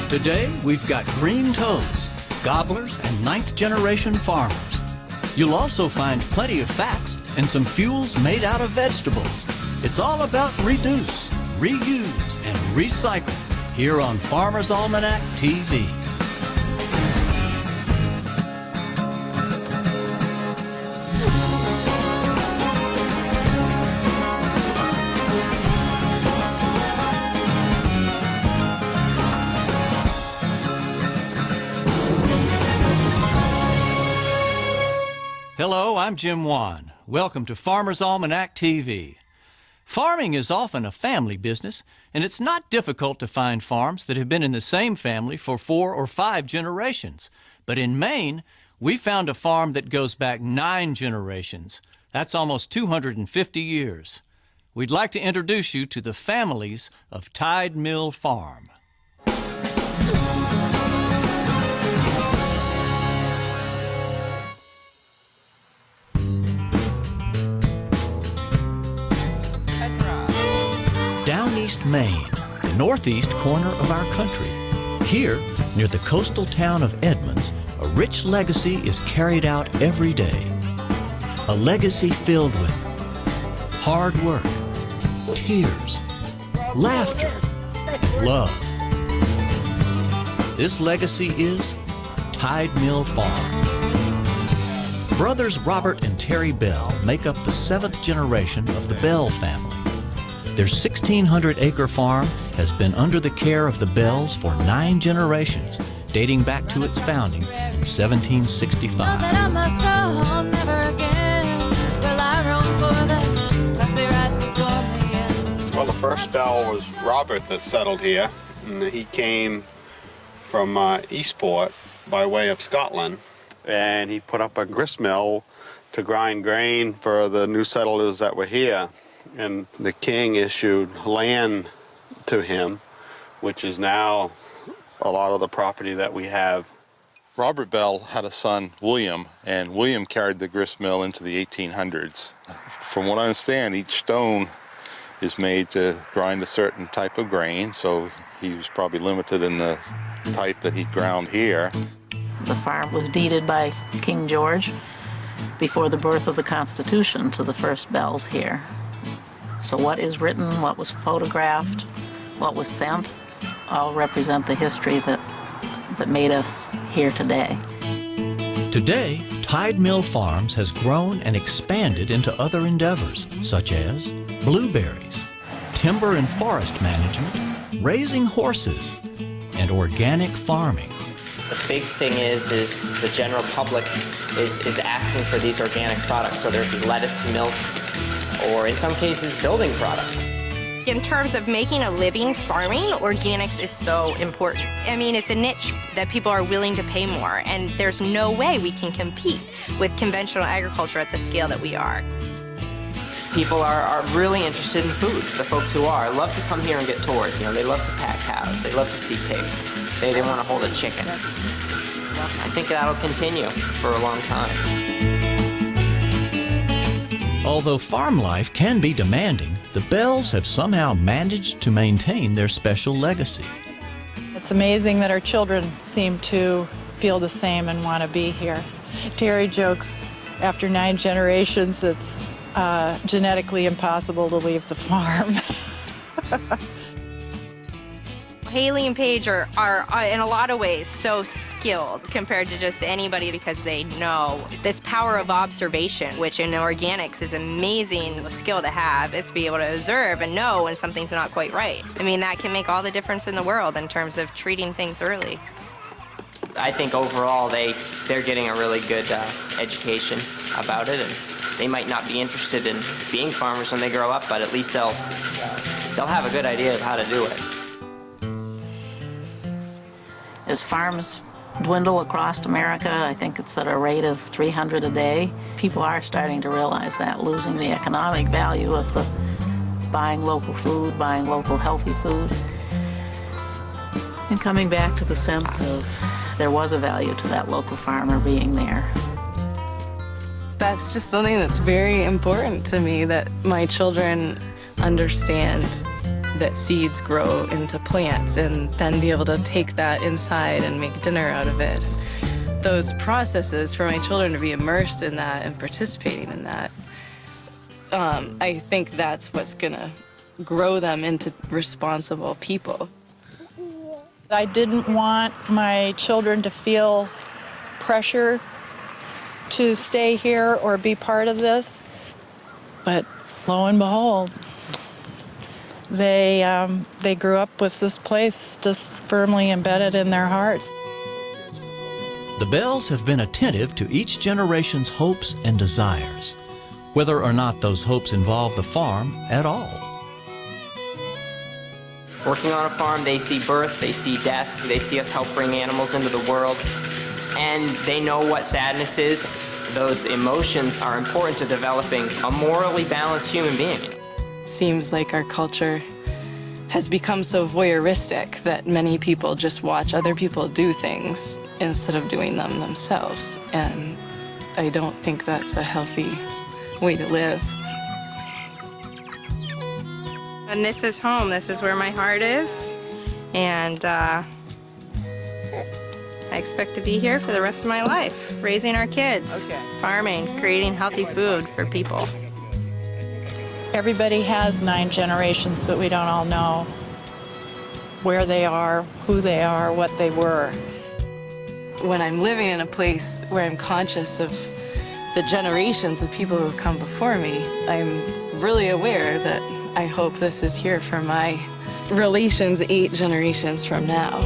Today, we've got green toes, gobblers, and ninth-generation farmers. You'll also find plenty of facts and some fuels made out of vegetables. It's all about reduce, reuse, and recycle here on Farmer's Almanac TV. Hello, I'm Jim Wan. Welcome to Farmer's Almanac TV. Farming is often a family business, and it's not difficult to find farms that have been in the same family for 4 or 5 generations. But in Maine, we found a farm that goes back 9 generations. That's almost 250 years. We'd like to introduce you to the families of Tide Mill Farm. Down East Maine, the northeast corner of our country. Here, near the coastal town of Edmonds, a rich legacy is carried out every day. A legacy filled with hard work, tears, laughter, love. This legacy is Tide Mill Farm. Brothers Robert and Terry Bell make up the 7th generation of the Bell family. Their 1,600-acre farm has been under the care of the Bells for 9 generations, dating back to its founding in 1765. Well, the first Bell was Robert that settled here, and he came from Eastport by way of Scotland, and he put up a grist mill to grind grain for the new settlers that were here. And the king issued land to him, which is now a lot of the property that we have. Robert Bell had a son, William, and William carried the grist mill into the 1800s. From what I understand, each stone is made to grind a certain type of grain, so he was probably limited in the type that he ground here. The farm was deeded by King George before the birth of the Constitution to the first Bells here. So what is written, what was photographed, what was sent, all represent the history that made us here today. Today, Tide Mill Farms has grown and expanded into other endeavors, such as blueberries, timber and forest management, raising horses, and organic farming. The big thing is the general public is asking for these organic products, whether it be lettuce, milk, or in some cases, building products. In terms of making a living farming, organics is so important. I mean, it's a niche that people are willing to pay more, and there's no way we can compete with conventional agriculture at the scale that we are. People are really interested in food. The folks who are love to come here and get tours. You know, they love to pat cows. They love to see pigs. They want to hold a chicken. I think that'll continue for a long time. Although farm life can be demanding, the Bells have somehow managed to maintain their special legacy. It's amazing that our children seem to feel the same and want to be here. Terry jokes, after 9 generations, it's genetically impossible to leave the farm. Haley and Paige are in a lot of ways so skilled compared to just anybody because they know this power of observation, which in organics is an amazing skill to have, is to be able to observe and know when something's not quite right. I mean, that can make all the difference in the world in terms of treating things early. I think overall they're getting a really good education about it, and they might not be interested in being farmers when they grow up, but at least they'll have a good idea of how to do it. As farms dwindle across America, I think it's at a rate of 300 a day. People are starting to realize that, losing the economic value of the buying local food, buying local healthy food, and coming back to the sense of there was a value to that local farmer being there. That's just something that's very important to me, that my children understand that seeds grow into plants and then be able to take that inside and make dinner out of it. Those processes for my children to be immersed in that and participating in that, I think that's what's gonna grow them into responsible people. I didn't want my children to feel pressure to stay here or be part of this, but lo and behold, they grew up with this place just firmly embedded in their hearts. The Bells have been attentive to each generation's hopes and desires, whether or not those hopes involve the farm at all. Working on a farm, they see birth, they see death, they see us help bring animals into the world, and they know what sadness is. Those emotions are important to developing a morally balanced human being. Seems like our culture has become so voyeuristic that many people just watch other people do things instead of doing them themselves, and I don't think that's a healthy way to live. And this is home. This is where my heart is. And I expect to be here for the rest of my life, raising our kids, farming, creating healthy food for people. Everybody has 9 generations, but we don't all know where they are, who they are, what they were. When I'm living in a place where I'm conscious of the generations of people who have come before me, I'm really aware that I hope this is here for my relations 8 generations from now.